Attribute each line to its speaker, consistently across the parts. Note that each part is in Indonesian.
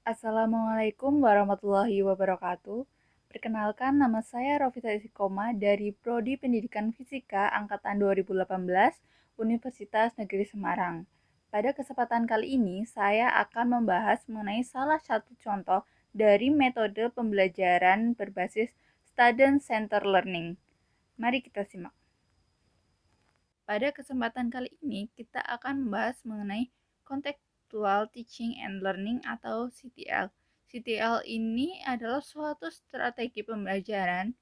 Speaker 1: Assalamualaikum warahmatullahi wabarakatuh. Perkenalkan, nama saya Rofita Isikoma dari Prodi Pendidikan Fisika Angkatan 2018 Universitas Negeri Semarang. Pada kesempatan kali ini, saya akan membahas mengenai salah satu contoh dari metode pembelajaran berbasis Student Centered Learning. Mari kita simak. Pada kesempatan kali ini, kita akan membahas mengenai Contextual Teaching and Learning atau CTL. CTL ini adalah suatu strategi pembelajaran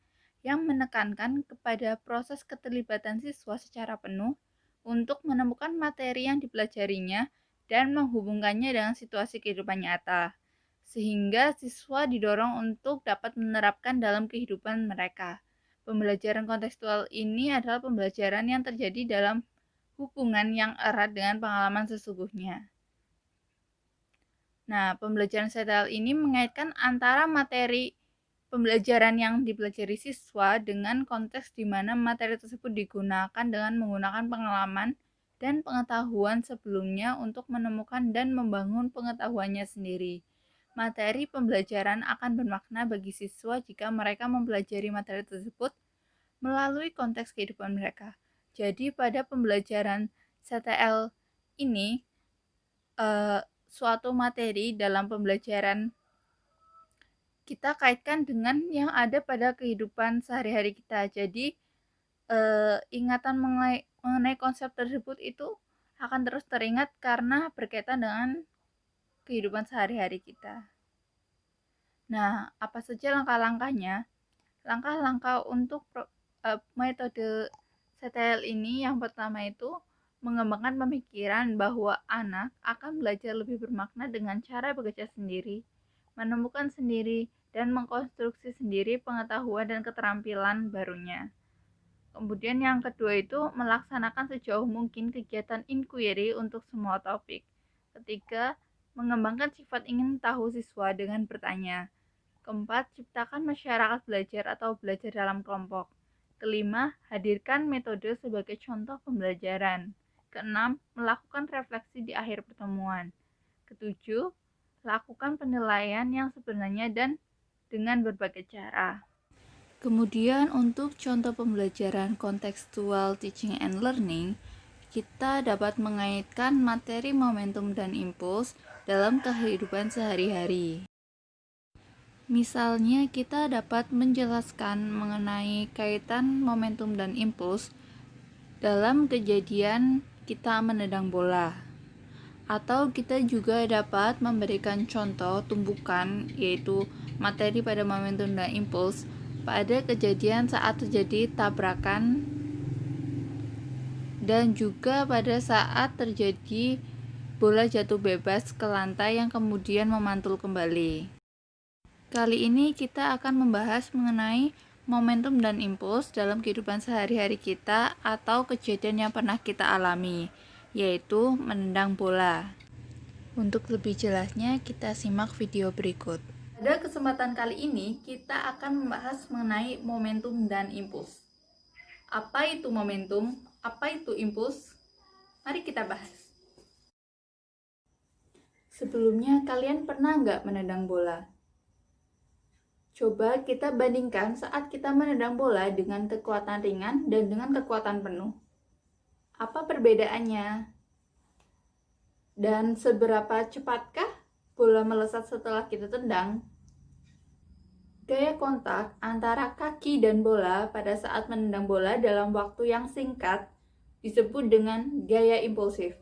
Speaker 1: yang menekankan kepada proses keterlibatan siswa secara penuh untuk menemukan materi yang dipelajarinya dan menghubungkannya dengan situasi kehidupan nyata, sehingga siswa didorong untuk dapat menerapkan dalam kehidupan mereka. Pembelajaran kontekstual ini adalah pembelajaran yang terjadi dalam hubungan yang erat dengan pengalaman sesungguhnya. Nah, pembelajaran CTL ini mengaitkan antara materi pembelajaran yang dipelajari siswa dengan konteks di mana materi tersebut digunakan dengan menggunakan pengalaman dan pengetahuan sebelumnya untuk menemukan dan membangun pengetahuannya sendiri. Materi pembelajaran akan bermakna bagi siswa jika mereka mempelajari materi tersebut melalui konteks kehidupan mereka. Jadi pada pembelajaran CTL ini, suatu materi dalam pembelajaran kita kaitkan dengan yang ada pada kehidupan sehari-hari kita. Jadi ingatan mengenai konsep tersebut itu akan terus teringat karena berkaitan dengan kehidupan sehari-hari kita. Nah, apa saja langkah-langkahnya? Langkah-langkah untuk metode CTL ini yang pertama itu mengembangkan pemikiran bahwa anak akan belajar lebih bermakna dengan cara bekerja sendiri, menemukan sendiri, dan mengkonstruksi sendiri pengetahuan dan keterampilan barunya. Kemudian yang kedua itu melaksanakan sejauh mungkin kegiatan inquiry untuk semua topik. Ketiga, mengembangkan sifat ingin tahu siswa dengan bertanya. Keempat, ciptakan masyarakat belajar atau belajar dalam kelompok. Kelima, hadirkan metode sebagai contoh pembelajaran. Keenam, melakukan refleksi di akhir pertemuan. Ketujuh, lakukan penilaian yang sebenarnya dan dengan berbagai cara. Kemudian untuk contoh pembelajaran kontekstual teaching and learning, kita dapat mengaitkan materi momentum dan impuls dalam kehidupan sehari-hari. Misalnya, kita dapat menjelaskan mengenai kaitan momentum dan impuls dalam kejadian kita menendang bola. Atau kita juga dapat memberikan contoh tumbukan, yaitu materi pada momentum dan impuls pada kejadian saat terjadi tabrakan dan juga pada saat terjadi bola jatuh bebas ke lantai yang kemudian memantul kembali. Kali ini kita akan membahas mengenai momentum dan impuls dalam kehidupan sehari-hari kita atau kejadian yang pernah kita alami, yaitu menendang bola. Untuk lebih jelasnya, kita simak video berikut. Pada kesempatan kali ini, kita akan membahas mengenai momentum dan impuls. Apa itu momentum? Apa itu impuls? Mari kita bahas. Sebelumnya, kalian pernah nggak menendang bola? Coba kita bandingkan saat kita menendang bola dengan kekuatan ringan dan dengan kekuatan penuh. Apa perbedaannya? Dan seberapa cepatkah bola melesat setelah kita tendang? Gaya kontak antara kaki dan bola pada saat menendang bola dalam waktu yang singkat disebut dengan gaya impulsif.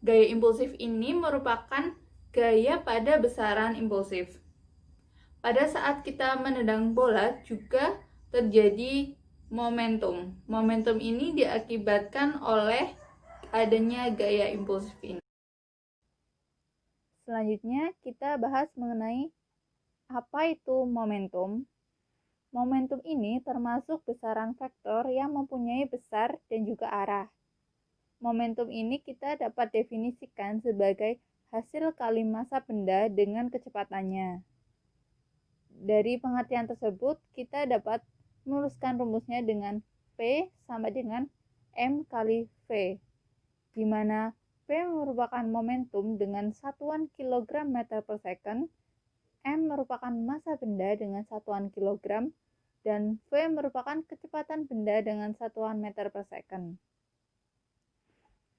Speaker 1: Gaya impulsif ini merupakan gaya pada besaran impulsif. Pada saat kita menendang bola juga terjadi momentum. Momentum ini diakibatkan oleh adanya gaya impulsif ini. Selanjutnya kita bahas mengenai apa itu momentum. Momentum ini termasuk besaran vektor yang mempunyai besar dan juga arah. Momentum ini kita dapat definisikan sebagai hasil kali massa benda dengan kecepatannya. Dari pengertian tersebut, kita dapat menuliskan rumusnya dengan P sama dengan M kali V, di mana P merupakan momentum dengan satuan kilogram meter per second, M merupakan massa benda dengan satuan kilogram, dan V merupakan kecepatan benda dengan satuan meter per second.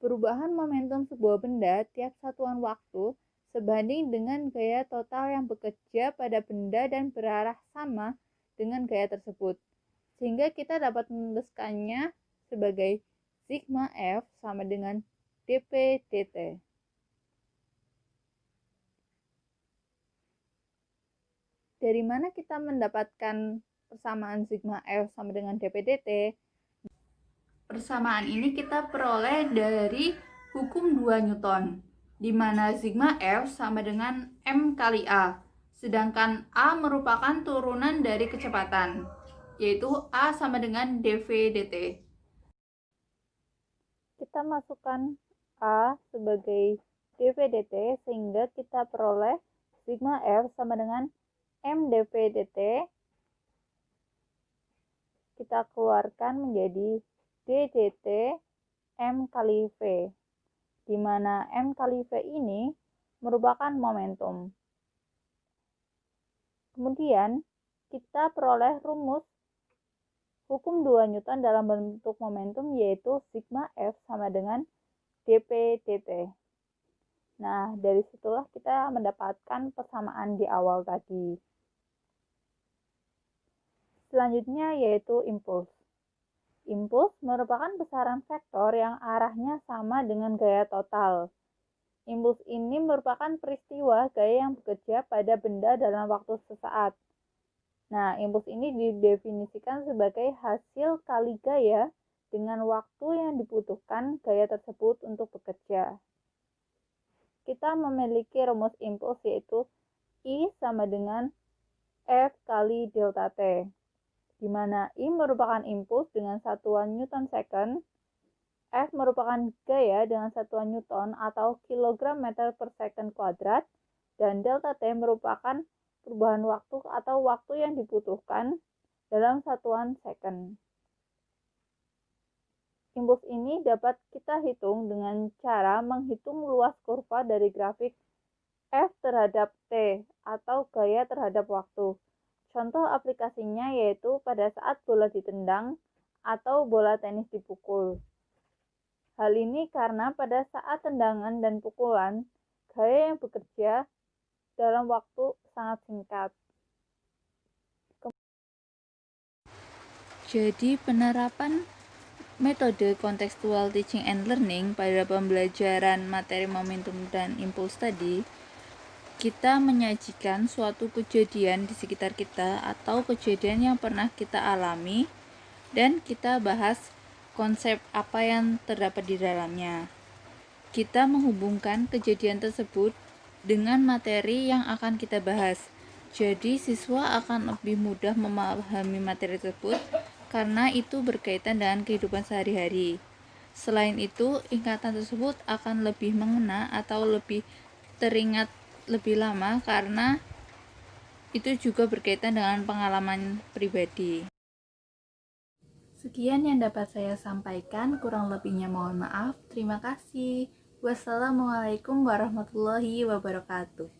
Speaker 1: Perubahan momentum sebuah benda tiap satuan waktu sebanding dengan gaya total yang bekerja pada benda dan berarah sama dengan gaya tersebut, sehingga kita dapat menuliskannya sebagai sigma F sama dengan dp dt. Dari mana kita mendapatkan persamaan sigma F sama dengan dp dt? Persamaan ini kita peroleh dari hukum 2 Newton, di mana sigma F sama dengan M kali A, sedangkan A merupakan turunan dari kecepatan, yaitu A sama dengan dv dt. Kita masukkan A sebagai dv dt sehingga kita peroleh sigma F sama dengan M dv dt. Kita keluarkan menjadi d dt M kali V, di mana M kali V ini merupakan momentum. Kemudian, kita peroleh rumus hukum 2 Newton dalam bentuk momentum, yaitu sigma F sama dengan dp dt. Nah, dari situlah kita mendapatkan persamaan di awal tadi. Selanjutnya yaitu impuls. Impuls merupakan besaran vektor yang arahnya sama dengan gaya total. Impuls ini merupakan peristiwa gaya yang bekerja pada benda dalam waktu sesaat. Nah, impuls ini didefinisikan sebagai hasil kali gaya dengan waktu yang dibutuhkan gaya tersebut untuk bekerja. Kita memiliki rumus impuls yaitu I sama dengan F kali delta T, di mana I merupakan impuls dengan satuan Newton second, F merupakan gaya dengan satuan Newton atau kilogram meter per second kuadrat, dan delta T merupakan perubahan waktu atau waktu yang dibutuhkan dalam satuan second. Impuls ini dapat kita hitung dengan cara menghitung luas kurva dari grafik F terhadap T atau gaya terhadap waktu. Contoh aplikasinya yaitu pada saat bola ditendang atau bola tenis dipukul. Hal ini karena pada saat tendangan dan pukulan, gaya yang bekerja dalam waktu sangat singkat. Jadi penerapan metode contextual teaching and learning pada pembelajaran materi momentum dan impuls tadi, kita menyajikan suatu kejadian di sekitar kita atau kejadian yang pernah kita alami, dan kita bahas konsep apa yang terdapat di dalamnya. Kita menghubungkan kejadian tersebut dengan materi yang akan kita bahas. Jadi siswa akan lebih mudah memahami materi tersebut karena itu berkaitan dengan kehidupan sehari-hari. Selain itu, ingatan tersebut akan lebih mengena atau lebih teringat lebih lama karena itu juga berkaitan dengan pengalaman pribadi. Sekian yang dapat saya sampaikan, kurang lebihnya mohon maaf. Terima kasih. Wassalamualaikum warahmatullahi wabarakatuh.